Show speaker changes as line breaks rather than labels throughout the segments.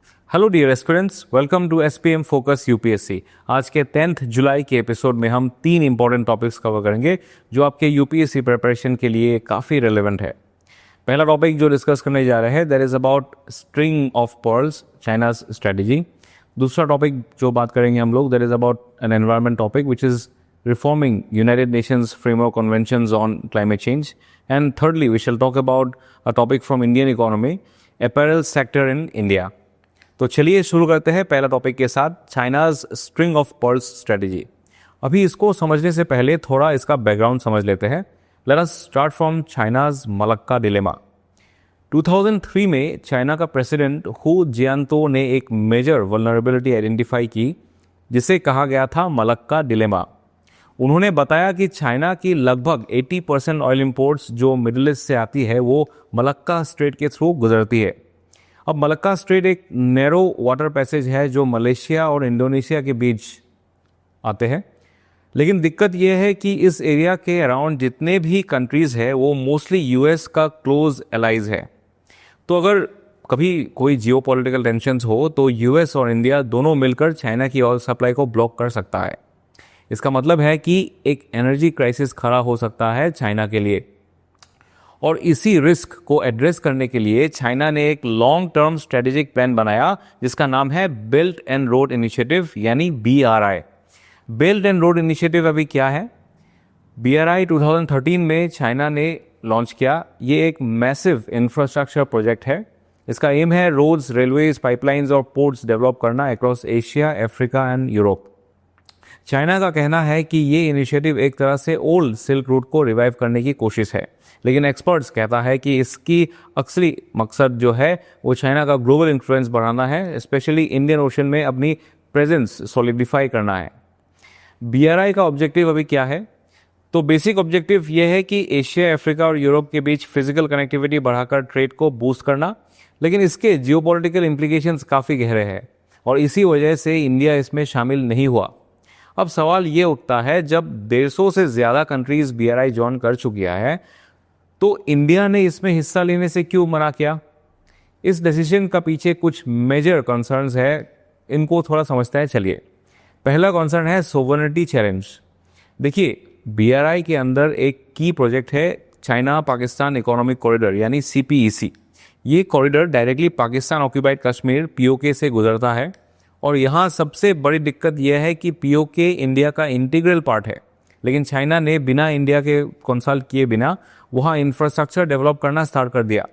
Hello dear aspirants, welcome to SPM focus UPSC. आज के 10 जुलाई के एपिसोड में हम 3 इंपॉर्टेंट टॉपिक्स कवर करेंगे जो आपके यूपीएससी प्रिपरेशन के लिए काफ़ी रेलेवेंट है। पहला टॉपिक जो डिस्कस करने जा रहे हैं that is about string of pearls, China's strategy. दूसरा टॉपिक जो बात करेंगे हम लोग that is about an environment topic which is reforming United Nations Framework Conventions on Climate Change. And thirdly, we shall talk about a topic from Indian economy, apparel sector in India. तो चलिए शुरू करते हैं पहला topic के साथ, China's string of pearls strategy. अभी इसको समझने से पहले थोड़ा इसका बैकग्राउंड समझ लेते हैं। Let us start from China's Malacca dilemma. 2003 में चाइना का प्रेसिडेंट हु जियांतो ने एक मेजर वल्नरेबिलिटी आइडेंटिफाई की जिसे कहा गया था मलक्का डिलेमा। उन्होंने बताया कि चाइना की लगभग 80% ऑयल इंपोर्ट्स जो मिडिल ईस्ट से आती है वो मलक्का स्ट्रेट के थ्रू गुजरती है। अब मलक्का स्ट्रेट एक नैरो वाटर पैसेज है जो मलेशिया और इंडोनेशिया के बीच आते हैं, लेकिन दिक्कत यह है कि इस एरिया के अराउंड जितने भी कंट्रीज़ है वो मोस्टली यूएस का क्लोज एलाइज है। तो अगर कभी कोई जियोपॉलिटिकल टेंशंस हो तो यूएस और इंडिया दोनों मिलकर चाइना की ऑयल सप्लाई को ब्लॉक कर सकता है। इसका मतलब है कि एक एनर्जी क्राइसिस खड़ा हो सकता है चाइना के लिए, और इसी रिस्क को एड्रेस करने के लिए चाइना ने एक लॉन्ग टर्म स्ट्रेटेजिक प्लान बनाया जिसका नाम है बेल्ट एंड रोड इनिशिएटिव यानी BRI। Belt and road initiative अभी क्या है? BRI 2013 में चाइना ने लॉन्च किया। ये एक मैसिव इंफ्रास्ट्रक्चर प्रोजेक्ट है। इसका एम है रोड्स, रेलवेज, पाइपलाइंस और पोर्ट्स डेवलप करना across Asia, Africa and Europe. China का कहना है कि ये इनिशिएटिव एक तरह से ओल्ड सिल्क रूट को रिवाइव करने की कोशिश है, लेकिन एक्सपर्ट्स कहता है कि इसकी असली मकसद जो है वो चाइना का ग्लोबल इन्फ्लुएंस बढ़ाना है, स्पेशली इंडियन ओशन में अपनी प्रेजेंस सॉलिडिफाई करना है। BRI का ऑब्जेक्टिव अभी क्या है? तो बेसिक ऑब्जेक्टिव ये है कि एशिया, अफ्रीका और यूरोप के बीच फिजिकल कनेक्टिविटी बढ़ाकर ट्रेड को बूस्ट करना, लेकिन इसके जियोपॉलिटिकल इम्प्लीकेशंस काफ़ी गहरे हैं और इसी वजह से इंडिया इसमें शामिल नहीं हुआ। अब सवाल ये उठता है, जब 150 से ज़्यादा कंट्रीज़ BRI ज्वाइन कर चुकी है तो इंडिया ने इसमें हिस्सा लेने से क्यों मना किया? इस डिसीजन का पीछे कुछ मेजर कंसर्न्स है, इनको थोड़ा समझते हैं। चलिए, पहला कंसर्न है सोवरेनिटी चैलेंज। देखिए, BRI के अंदर एक की प्रोजेक्ट है चाइना पाकिस्तान इकोनॉमिक कॉरिडोर यानी CPEC। ये corridor directly Pakistan occupied Kashmir POK से गुजरता है और यहाँ सबसे बड़ी दिक्कत यह है कि POK इंडिया का इंटीग्रल पार्ट है, लेकिन चाइना ने बिना इंडिया के कंसल्ट किए बिना वहाँ इंफ्रास्ट्रक्चर डेवलप करना स्टार्ट कर दिया।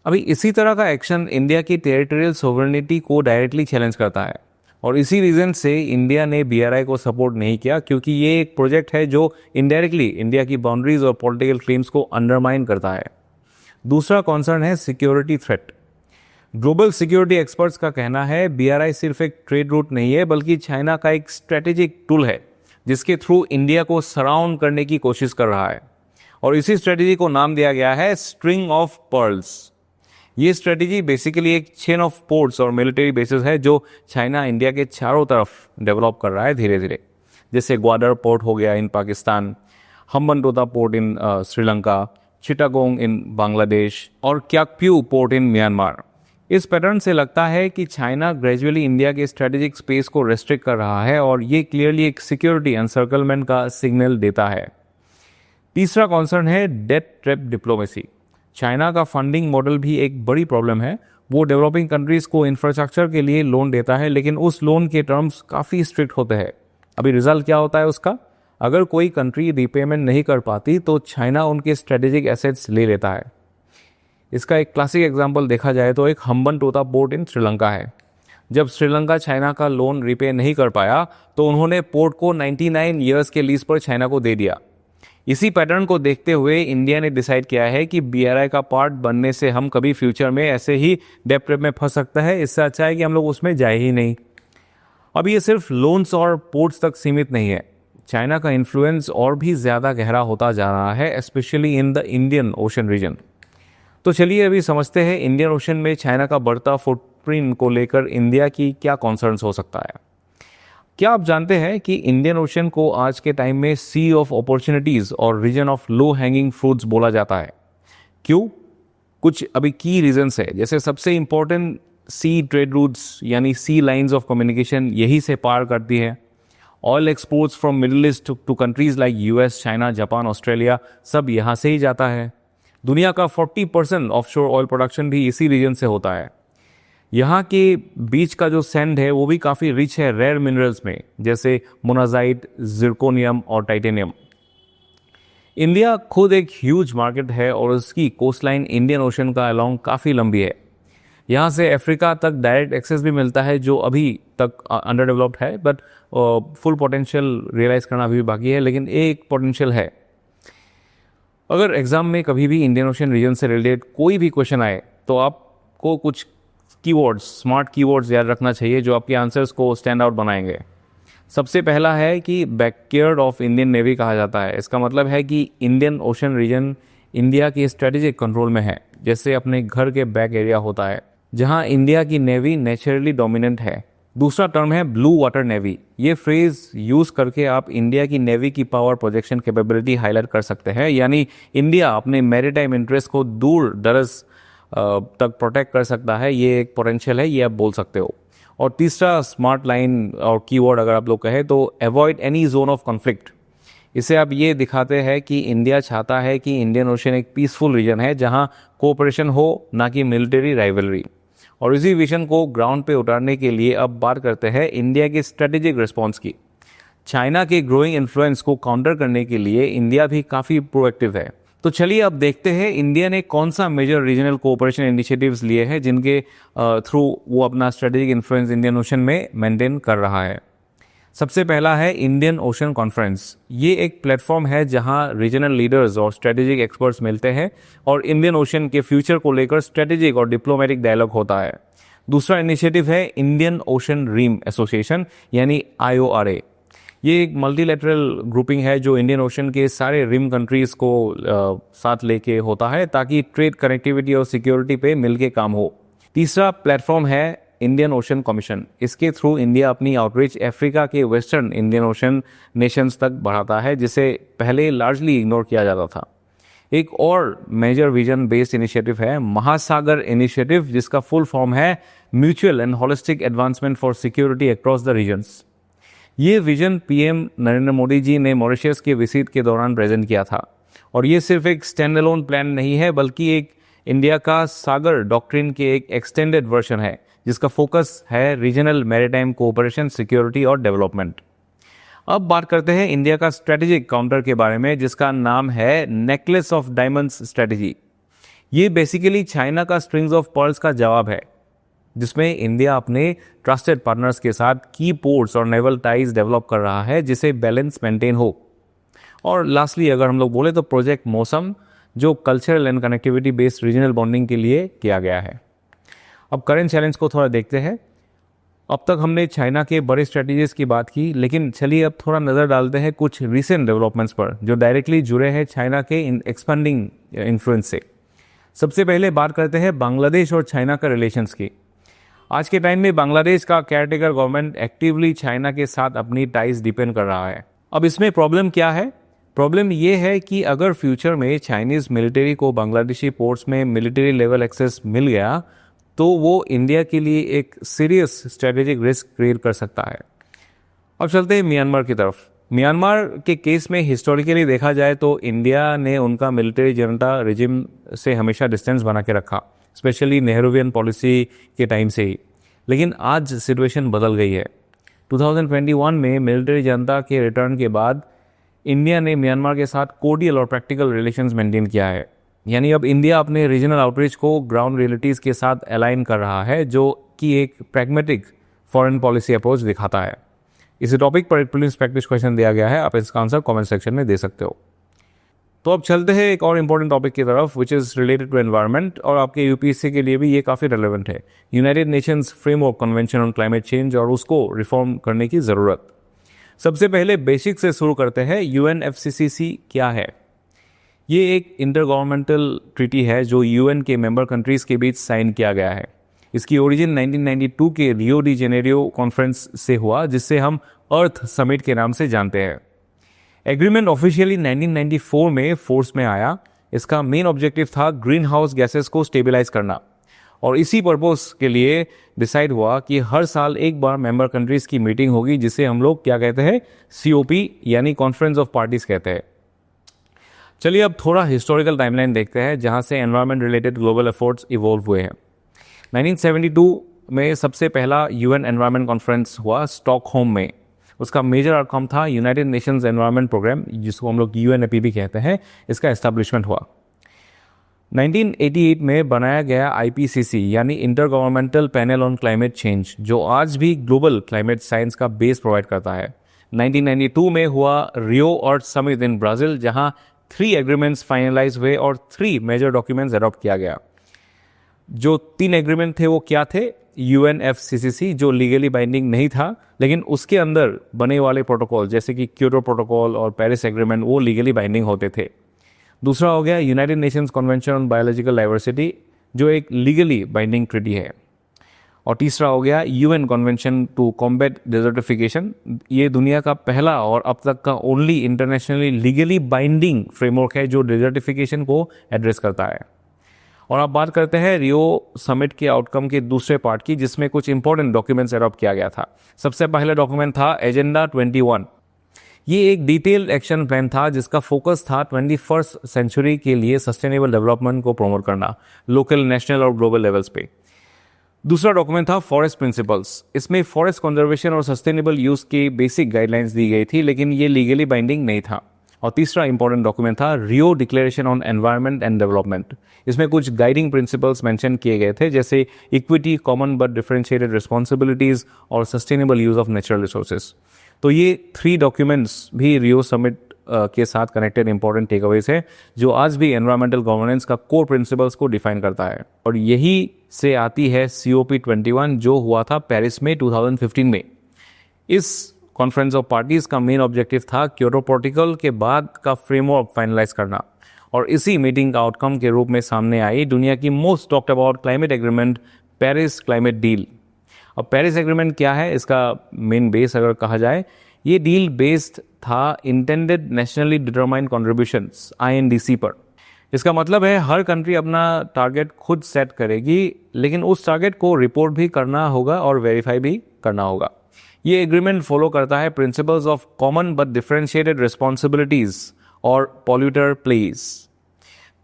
अभी इसी तरह का एक्शन इंडिया की टेरिटोरियल सोवरेनिटी को डायरेक्टली चैलेंज करता है और इसी रीज़न से इंडिया ने BRI को सपोर्ट नहीं किया, क्योंकि ये एक प्रोजेक्ट है जो इनडायरेक्टली इंडिया की बाउंड्रीज और पॉलिटिकल क्लेम्स को अंडरमाइन करता है। दूसरा कॉन्सर्न है security threat. Global security experts का कहना है BRI सिर्फ एक ट्रेड रूट नहीं है बल्कि चाइना का एक स्ट्रेटेजिक टूल है जिसके थ्रू इंडिया को सराउंड करने की कोशिश कर रहा है, और इसी स्ट्रेटेजी को नाम दिया गया है स्ट्रिंग ऑफ पर्ल्स। ये स्ट्रेटेजी बेसिकली एक चेन ऑफ पोर्ट्स और मिलिट्री बेसिस है जो चाइना इंडिया के चारों तरफ डेवलप कर रहा है धीरे धीरे, जैसे ग्वादर पोर्ट हो गया इन पाकिस्तान, हम्बनटोटा पोर्ट इन श्रीलंका, चिटागोंग इन बांग्लादेश और क्याकप्यू पोर्ट इन म्यांमार। इस पैटर्न से लगता है कि चाइना ग्रेजुअली इंडिया के स्ट्रेटेजिक स्पेस को रेस्ट्रिक्ट कर रहा है और ये क्लियरली एक सिक्योरिटी एनसर्कलमेंट का सिग्नल देता है। तीसरा कॉन्सर्न है डेट ट्रैप डिप्लोमेसी। चाइना का फंडिंग मॉडल भी एक बड़ी प्रॉब्लम है। वो डेवलपिंग कंट्रीज़ को इंफ्रास्ट्रक्चर के लिए लोन देता है, लेकिन उस लोन के टर्म्स काफ़ी स्ट्रिक्ट होते हैं। अभी रिजल्ट क्या होता है उसका? अगर कोई कंट्री रीपेमेंट नहीं कर पाती तो चाइना उनके स्ट्रेटेजिक एसेट्स ले लेता है। इसका एक क्लासिक एग्जाम्पल देखा जाए तो एक हम्बनटोटा पोर्ट इन श्रीलंका है। जब श्रीलंका चाइना का लोन रिपे नहीं कर पाया तो उन्होंने पोर्ट को 99 ईयर्स के लीज पर चाइना को दे दिया। इसी पैटर्न को देखते हुए इंडिया ने डिसाइड किया है कि BRI का पार्ट बनने से हम कभी फ्यूचर में ऐसे ही डेट ट्रैप में फंस सकता है, इससे अच्छा है कि हम लोग उसमें जाए ही नहीं। अब ये सिर्फ लोन्स और पोर्ट्स तक सीमित नहीं है, चाइना का इन्फ्लुएंस और भी ज़्यादा गहरा होता जा रहा है, specially in the Indian Ocean region. तो चलिए अभी समझते हैं इंडियन ओशन में चाइना का बढ़ता फुटप्रिंट को लेकर इंडिया की क्या कॉन्सर्न्स हो सकता है। क्या आप जानते हैं कि इंडियन ओशन को आज के टाइम में सी ऑफ अपॉर्चुनिटीज़ और region of low hanging fruits बोला जाता है? क्यों? कुछ अभी की रीजंस है, जैसे सबसे इंपॉर्टेंट सी ट्रेड रूट्स यानी सी लाइंस ऑफ कम्युनिकेशन यही से पार करती है। Oil exports from Middle East to countries like US, China, Japan, Australia सब यहाँ से ही जाता है। दुनिया का 40% ऑफशोर ऑयल प्रोडक्शन भी इसी रीजन से होता है। यहाँ के बीच का जो सैंड है वो भी काफ़ी रिच है रेयर मिनरल्स में, जैसे मोनाजाइट, जिरकोनियम और टाइटेनियम। इंडिया खुद एक ह्यूज मार्केट है और उसकी कोस्टलाइन इंडियन ओशन का अलोंग काफ़ी लंबी है। यहाँ से अफ्रीका तक डायरेक्ट एक्सेस भी मिलता है जो अभी तक अंडर डेवलप्ड है, बट फुल पोटेंशियल रियलाइज़ करना अभी भी बाकी है, लेकिन एक पोटेंशियल है। अगर एग्जाम में कभी भी इंडियन ओशन रीजन से रिलेटेड कोई भी क्वेश्चन आए तो आपको कुछ कीवर्ड्स, स्मार्ट कीवर्ड्स याद रखना चाहिए जो आपके आंसर्स को स्टैंड आउट बनाएंगे। सबसे पहला है कि बैकयार्ड ऑफ इंडियन नेवी कहा जाता है। इसका मतलब है कि इंडियन ओशन रीजन इंडिया के स्ट्रेटेजिक कंट्रोल में है, जैसे अपने घर के बैक एरिया होता है, जहां इंडिया की नेवी नेचुरली डोमिनेंट है। दूसरा टर्म है ब्लू वाटर नेवी। ये फ्रेज यूज करके आप इंडिया की नेवी की पावर प्रोजेक्शन कैपेबिलिटी हाईलाइट कर सकते हैं, यानी इंडिया अपने मैरीटाइम इंटरेस्ट को दूर दराज तक प्रोटेक्ट कर सकता है। ये एक पोटेंशियल है, ये आप बोल सकते हो। और तीसरा स्मार्ट लाइन और कीवर्ड अगर आप लोग कहें तो avoid any zone of conflict. इससे आप ये दिखाते हैं कि इंडिया चाहता है कि इंडियन ओशन एक पीसफुल रीजन है जहां कोऑपरेशन हो, ना कि मिलिट्री राइवलरी। और इसी विजन को ग्राउंड पे उतारने के लिए अब बात करते हैं इंडिया के स्ट्रेटेजिक रिस्पॉन्स की। चाइना के ग्रोइंग इन्फ्लुएंस को काउंटर करने के लिए इंडिया भी काफ़ी प्रोएक्टिव है। तो चलिए अब देखते हैं इंडिया ने कौन सा मेजर रीजनल कोऑपरेशन इनिशिएटिव्स लिए हैं जिनके थ्रू वो अपना स्ट्रेटेजिक इन्फ्लुएंस इंडियन ओशन में मेंटेन कर रहा है। सबसे पहला है इंडियन ओशन कॉन्फ्रेंस। ये एक प्लेटफॉर्म है जहां रीजनल लीडर्स और स्ट्रेटेजिक एक्सपर्ट्स मिलते हैं और इंडियन ओशन के फ्यूचर को लेकर स्ट्रेटेजिक और डिप्लोमेटिक डायलॉग होता है। दूसरा इनिशिएटिव है इंडियन ओशन रिम एसोसिएशन यानी IORA। ये एक मल्टीलेटरल ग्रुपिंग है जो इंडियन ओशन के सारे रिम कंट्रीज को साथ लेके होता है ताकि ट्रेड, कनेक्टिविटी और सिक्योरिटी पे मिलके काम हो। तीसरा प्लेटफॉर्म है इंडियन ओशन कमीशन। इसके थ्रू इंडिया अपनी आउटरीच अफ्रीका के वेस्टर्न इंडियन ओशन नेशंस तक बढ़ाता है, जिसे पहले लार्जली इग्नोर किया जाता था। एक और मेजर विजन बेस्ड इनिशिएटिव है महासागर इनिशिएटिव, जिसका फुल फॉर्म है mutual and holistic advancement for security across the regions. ये विजन PM नरेंद्र मोदी जी ने मॉरिशस के विजिट के दौरान प्रेजेंट किया था और ये सिर्फ एक स्टैंड अलोन प्लान नहीं है बल्कि एक इंडिया का सागर डॉक्ट्रिन के एक एक्सटेंडेड वर्जन है जिसका फोकस है रीजनल मैरीटाइम कोऑपरेशन, सिक्योरिटी और डेवलपमेंट। अब बात करते हैं इंडिया का स्ट्रेटेजिक काउंटर के बारे में जिसका नाम है नेकलेस ऑफ डायमंड्स स्ट्रेटेजी। ये बेसिकली चाइना का स्ट्रिंग्स ऑफ पर्ल्स का जवाब है, जिसमें इंडिया अपने ट्रस्टेड पार्टनर्स के साथ की पोर्ट्स और नेवल टाइज डेवलप कर रहा है जिसे बैलेंस मेंटेन हो। और लास्टली अगर हम लोग बोले तो प्रोजेक्ट मौसम, जो cultural and connectivity based regional bonding के लिए किया गया है। अब करंट चैलेंज को थोड़ा देखते हैं। अब तक हमने चाइना के बड़े स्ट्रेटजीज की बात की, लेकिन चलिए अब थोड़ा नज़र डालते हैं कुछ रिसेंट डेवलपमेंट्स पर जो डायरेक्टली जुड़े हैं चाइना के एक्सपेंडिंग इन्फ्लुएंस से। सबसे पहले बात करते हैं बांग्लादेश और चाइना का रिलेशंस की। आज के टाइम में बांग्लादेश का केयरटेकर गवर्नमेंट एक्टिवली चाइना के साथ अपनी टाइज डिपेंड कर रहा है। अब इसमें प्रॉब्लम क्या है? प्रॉब्लम ये है कि अगर फ्यूचर में चाइनीज मिलिट्री को बांग्लादेशी पोर्ट्स में मिलिट्री लेवल एक्सेस मिल गया तो वो इंडिया के लिए एक सीरियस स्ट्रेटेजिक रिस्क क्रिएट कर सकता है। अब चलते हैं म्यांमार की तरफ। म्यांमार के केस में हिस्टोरिकली देखा जाए तो इंडिया ने उनका मिलिट्री जनता रिजिम से हमेशा डिस्टेंस बना के रखा, स्पेशली नेहरूवियन पॉलिसी के टाइम से ही। लेकिन आज सिचुएशन बदल गई है। 2021 में मिलिट्री जनता के रिटर्न के बाद इंडिया ने म्यांमार के साथ कोर्डियल और प्रैक्टिकल रिलेशंस मेंटेन किया है। यानी अब इंडिया अपने रीजनल आउटरीच को ग्राउंड रियलिटीज़ के साथ अलाइन कर रहा है, जो कि एक प्रैग्मेटिक फॉरेन पॉलिसी अप्रोच दिखाता है। इस टॉपिक पर एक प्रीलिम्स प्रैक्टिस क्वेश्चन दिया गया है, आप इसका आंसर कमेंट सेक्शन में दे सकते हो। तो अब चलते हैं एक और इम्पोर्टेंट टॉपिक की तरफ which is related to environment, और आपके यूपीएससी के लिए भी ये काफ़ी रेलेवेंट है। United Nations framework convention on climate change और उसको रिफॉर्म करने की ज़रूरत। सबसे पहले बेसिक से शुरू करते हैं। UNFCCC क्या है? ये एक इंटर गवर्नमेंटल ट्रीटी है जो UN के मेंबर कंट्रीज़ के बीच साइन किया गया है। इसकी ओरिजिन 1992 के रियो डी जेनेरियो कॉन्फ्रेंस से हुआ, जिससे हम अर्थ समिट के नाम से जानते हैं। एग्रीमेंट ऑफिशियली 1994 में फोर्स में आया। इसका मेन ऑब्जेक्टिव था ग्रीन हाउस गैसेस को स्टेबलाइज करना और इसी पर्पस के लिए डिसाइड हुआ कि हर साल एक बार मेंबर कंट्रीज की मीटिंग होगी, जिसे हम लोग क्या कहते हैं, COP यानी कॉन्फ्रेंस ऑफ पार्टीज कहते हैं। चलिए अब थोड़ा हिस्टोरिकल टाइमलाइन देखते हैं जहां से environment related global efforts evolve हुए हैं। 1972 में सबसे पहला UN एनवायरमेंट कॉन्फ्रेंस हुआ स्टॉकहोम में। उसका मेजर आउटकम था यूनाइटेड नेशंस एनवायरमेंट प्रोग्राम, जिसको हम लोग UNEP भी कहते हैं, इसका एस्टैब्लिशमेंट हुआ। 1988 में बनाया गया IPCC यानी inter governmental panel on climate change, जो आज भी ग्लोबल क्लाइमेट साइंस का बेस प्रोवाइड करता है। 1992 में हुआ रियो अर्थ समिट इन ब्राज़ील, जहां 3 एग्रीमेंट्स फाइनलाइज हुए और 3 मेजर डॉक्यूमेंट्स अडॉप्ट किया गया। जो 3 एग्रीमेंट थे वो क्या थे? UNFCCC जो लीगली बाइंडिंग नहीं था, लेकिन उसके अंदर बने वाले प्रोटोकॉल जैसे कि क्योटो प्रोटोकॉल और पेरिस एग्रीमेंट वो लीगली बाइंडिंग होते थे। दूसरा हो गया United Nations convention on biological diversity, जो एक लीगली बाइंडिंग ट्रीटी है। और तीसरा हो गया UN convention to combat desertification. ये दुनिया का पहला और अब तक का only internationally legally binding framework है जो डेजर्टिफिकेशन को एड्रेस करता है। और अब बात करते हैं रियो समिट के आउटकम के दूसरे पार्ट की, जिसमें कुछ इंपॉर्टेंट डॉक्यूमेंट्स एडॉप्ट किया गया था। सबसे पहला डॉक्यूमेंट था एजेंडा 21। ये एक डिटेल्ड एक्शन प्लान था जिसका फोकस था 21st सेंचुरी के लिए सस्टेनेबल डेवलपमेंट को प्रमोट करना लोकल, नेशनल और ग्लोबल लेवल्स पे। दूसरा डॉक्यूमेंट था फॉरेस्ट प्रिंसिपल्स। इसमें फॉरेस्ट कंजर्वेशन और सस्टेनेबल यूज की बेसिक गाइडलाइंस दी गई थी, लेकिन ये लीगली बाइंडिंग नहीं था। और तीसरा इंपॉर्टेंट डॉक्यूमेंट था Rio declaration on environment and development. इसमें कुछ गाइडिंग प्रिंसिपल्स मेंशन किए गए थे, जैसे equity, common but differentiated responsibilities और sustainable use of natural resources. तो ये 3 डॉक्यूमेंट्स भी रियो समिट के साथ कनेक्टेड इंपॉर्टेंट टेकअवेज है, जो आज भी एनवायरमेंटल गवर्नेंस का कोर प्रिंसिपल्स को डिफाइन करता है। और यही से आती है COP 21 जो हुआ था पेरिस में 2015 में। इस कॉन्फ्रेंस ऑफ पार्टीज का मेन ऑब्जेक्टिव था क्योटो प्रोटोकॉल के बाद का फ्रेमवर्क फाइनलाइज करना। और इसी मीटिंग का आउटकम के रूप में सामने आई दुनिया की most talked about climate agreement, Paris climate deal. अब पेरिस एग्रीमेंट क्या है, इसका मेन बेस अगर कहा जाए, ये डील बेस्ड था intended nationally determined contributions INDC पर। इसका मतलब है हर कंट्री अपना टारगेट खुद सेट करेगी, लेकिन उस टारगेट को रिपोर्ट भी करना होगा और वेरीफाई भी करना होगा। ये एग्रीमेंट फॉलो करता है principles of common but differentiated responsibilities और पॉल्यूटर प्लेस।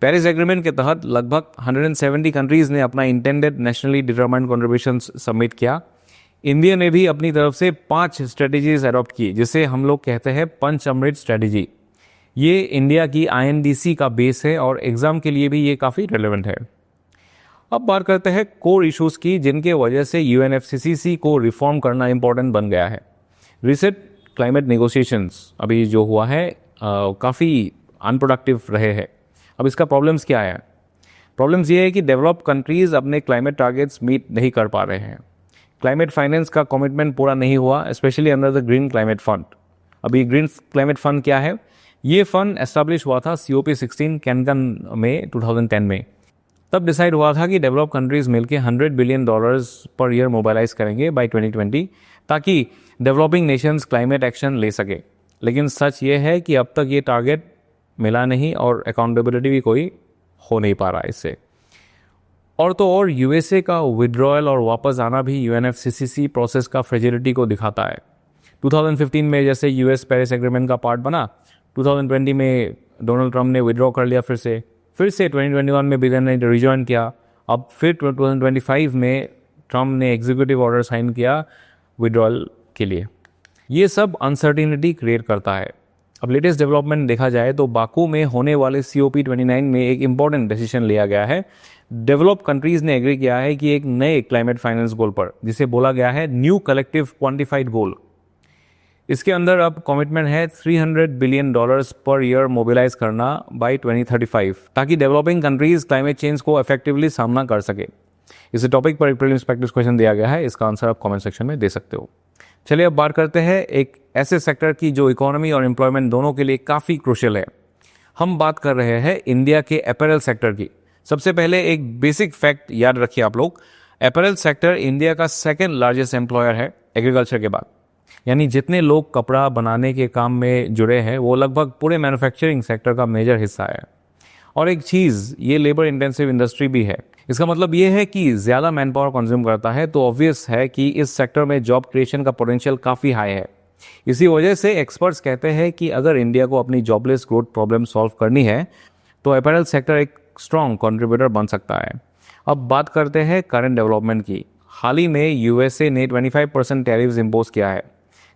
पेरिस एग्रीमेंट के तहत लगभग 170 कंट्रीज ने अपना intended nationally determined contributions submit किया। इंडिया ने भी अपनी तरफ से 5 स्ट्रेटेजीज अडॉप्ट की, जिसे हम लोग कहते हैं पंचअमृत स्ट्रेटेजी। ये इंडिया की INDC का बेस है और एग्जाम के लिए भी ये काफ़ी रेलेवेंट है। अब बात करते हैं कोर इश्यूज की, जिनके वजह से UNFCCC को रिफॉर्म करना इंपॉर्टेंट बन गया है। रिसेंट क्लाइमेट नेगोशिएशंस अभी जो हुआ है काफ़ी अनप्रोडक्टिव रहे हैं। अब इसका प्रॉब्लम्स क्या है? प्रॉब्लम्स ये है कि डेवलप्ड कंट्रीज अपने क्लाइमेट टारगेट्स मीट नहीं कर पा रहे हैं। क्लाइमेट फाइनेंस का कमिटमेंट पूरा नहीं हुआ, specially under the green climate fund. अभी ग्रीन क्लाइमेट फंड क्या है? ये फंड एस्टैब्लिश हुआ था COP 16 कैनकन में 2010 में। तब डिसाइड हुआ था कि डेवलप कंट्रीज मिलकर $100 बिलियन पर ईयर मोबाइलाइज करेंगे बाय 2020, ताकि डेवलपिंग नेशंस क्लाइमेट एक्शन ले सके। लेकिन सच ये है कि अब तक ये टारगेट मिला नहीं और अकाउंटेबिलिटी भी कोई हो नहीं पा रहा इससे। और तो और USA का विड्रॉयल और वापस आना भी UNFCCC प्रोसेस का फ्रेजिलिटी को दिखाता है। 2015 में जैसे US पेरिस एग्रीमेंट का पार्ट बना, 2020 में डोनाल्ड ट्रंप ने विड्रॉ कर लिया फिर से 2021 में बिडेन ने रिजॉइन किया। अब फिर 2025 में ट्रंप ने एग्जीक्यूटिव ऑर्डर साइन किया विड्रॉल के लिए। ये सब अनसर्टिनिटी क्रिएट करता है। अब लेटेस्ट डेवलपमेंट देखा जाए तो बाकू में होने वाले COP 29 में एक इंपॉर्टेंट डिसीजन लिया गया है। डेवलप कंट्रीज ने एग्री किया है कि एक नए क्लाइमेट फाइनेंस गोल पर, जिसे बोला गया है न्यू कलेक्टिव क्वांटिफाइड गोल। इसके अंदर अब कमिटमेंट है $300 बिलियन पर ईयर मोबिलाइज करना बाय 2035, ताकि डेवलपिंग कंट्रीज क्लाइमेट चेंज को इफेक्टिवली सामना कर सके। इस टॉपिक पर एक प्रीलिम्स प्रैक्टिस क्वेश्चन दिया गया है, इसका आंसर आप कमेंट सेक्शन में दे सकते हो। चलिए अब बात करते हैं एक ऐसे सेक्टर की जो इकोनॉमी और एम्प्लॉयमेंट दोनों के लिए काफ़ी क्रूशियल है। हम बात कर रहे हैं इंडिया के अपैरल सेक्टर की। सबसे पहले एक बेसिक फैक्ट याद रखिए आप लोग, अपैरल सेक्टर इंडिया का 2nd लार्जेस्ट एम्प्लॉयर है एग्रीकल्चर के बाद। यानी जितने लोग कपड़ा बनाने के काम में जुड़े हैं वो लगभग पूरे मैन्युफैक्चरिंग सेक्टर का मेजर हिस्सा है। और एक चीज़, ये लेबर इंटेंसिव इंडस्ट्री भी है। इसका मतलब ये है कि ज़्यादा मैन पावर कंज्यूम करता है, तो ऑब्वियस है कि इस सेक्टर में जॉब क्रिएशन का पोटेंशियल काफ़ी हाई है। इसी वजह से एक्सपर्ट्स कहते हैं कि अगर इंडिया को अपनी जॉबलेस ग्रोथ प्रॉब्लम सॉल्व करनी है तो अपैरल सेक्टर एक स्ट्रॉन्ग कंट्रीब्यूटर बन सकता है। अब बात करते हैं करंट डेवलपमेंट की। हाल ही में यूएसए ने 25% टैरिफ्स इम्पोज किया है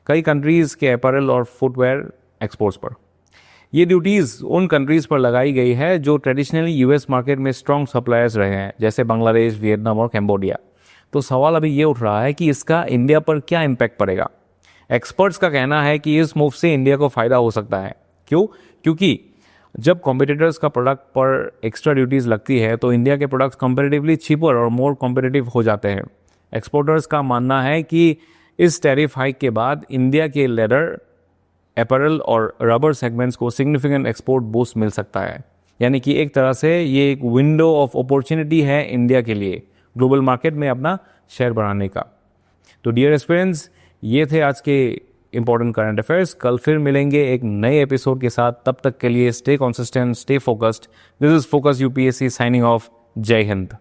कई कंट्रीज़ के अपैरल और फुटवेयर एक्सपोर्ट्स पर। ये ड्यूटीज़ उन कंट्रीज़ पर लगाई गई है जो ट्रेडिशनली यूएस मार्केट में स्ट्रॉन्ग सप्लायर्स रहे हैं, जैसे बांग्लादेश, वियतनाम और कैम्बोडिया। तो सवाल अभी ये उठ रहा है कि इसका इंडिया पर क्या इम्पैक्ट पड़ेगा। एक्सपर्ट्स का कहना है कि इस मूव से इंडिया को फ़ायदा हो सकता है। क्यों? क्योंकि जब कॉम्पिटिटर्स का प्रोडक्ट पर एक्स्ट्रा ड्यूटीज़ लगती है तो इंडिया के प्रोडक्ट्स कंपैरेटिवली चीपर और मोर कॉम्पिटिटिव हो जाते हैं। एक्सपोर्टर्स का मानना है कि इस टैरिफ हाइक के बाद इंडिया के लेदर, अपैरल और रबर सेगमेंट्स को सिग्निफिकेंट एक्सपोर्ट बूस्ट मिल सकता है। यानी कि एक तरह से ये एक विंडो ऑफ अपॉर्चुनिटी है इंडिया के लिए ग्लोबल मार्केट में अपना शेयर बढ़ाने का। तो डियर एस्पिरेंट्स, ये थे आज के इंपॉर्टेंट करंट अफेयर्स। कल फिर मिलेंगे एक नए एपिसोड के साथ। तब तक के लिए stay consistent, stay focused. This is focus UPSC signing off. जय हिंद।